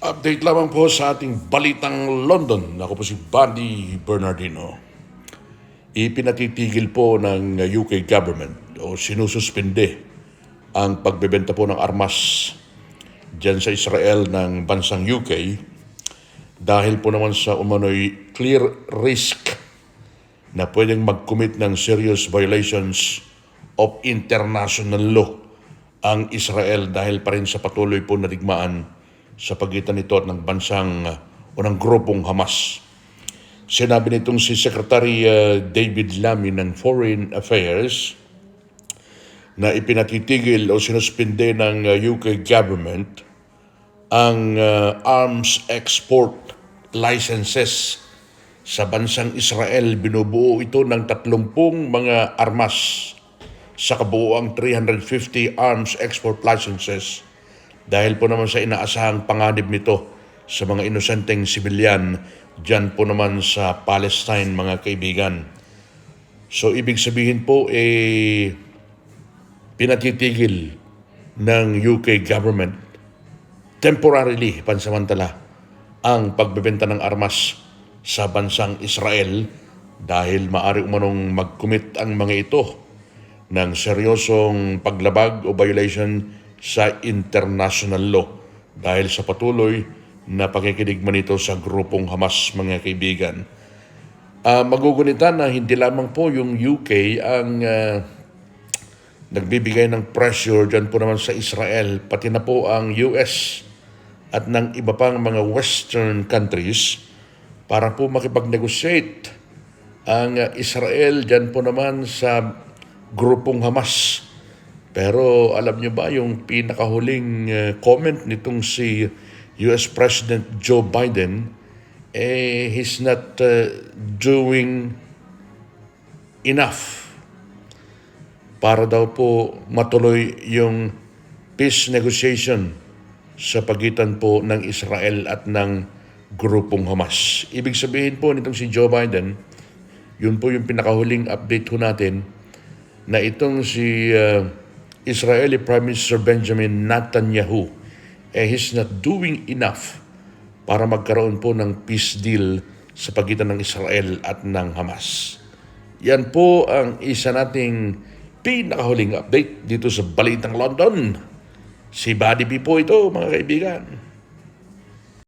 Update lamang po sa ating Balitang London. Ako po si Bandy Bernardino. Ipinatitigil po ng UK government o sinususpinde ang pagbebenta po ng armas dyan sa Israel ng bansang UK dahil po naman sa umano'y clear risk na pwedeng mag-commit ng serious violations of international law ang Israel dahil pa rin sa patuloy po na digmaan sa pagitan nito at ng bansang o ng grupong Hamas. Sinabi nitong si Secretary David Lammy ng Foreign Affairs na ipinatitigil o sinuspinde ng UK government ang arms export licenses sa bansang Israel. Binubuo ito ng 30 mga armas sa kabuuang 350 arms export licenses dahil po naman sa inaasahang panganib nito sa mga inosenteng sibilyan dyan po naman sa Palestine, mga kaibigan. So ibig sabihin po pinatitigil ng UK government temporarily, pansamantala, ang pagbebenta ng armas sa bansang Israel dahil maaari umanong mag-commit ang mga ito ng seryosong paglabag o violation sa international law dahil sa patuloy na pakikidigma nito sa grupong Hamas, mga kaibigan. Magugunita na hindi lamang po yung UK ang nagbibigay ng pressure dyan po naman sa Israel, pati na po ang US at ng iba pang mga Western countries para po makipag-negotiate ang Israel dyan po naman sa grupong Hamas. Pero alam niyo ba yung pinakahuling comment nitong si US President Joe Biden, he's not doing enough para daw po matuloy yung peace negotiation sa pagitan po ng Israel at ng grupong Hamas. Ibig sabihin po nitong si Joe Biden, yun po yung pinakahuling update ho natin, na itong si Israeli Prime Minister Benjamin Netanyahu, he's not doing enough para magkaroon po ng peace deal sa pagitan ng Israel at ng Hamas. Yan po ang isa nating pinakahuling update dito sa Balitang London. Si Buddy B po ito, mga kaibigan.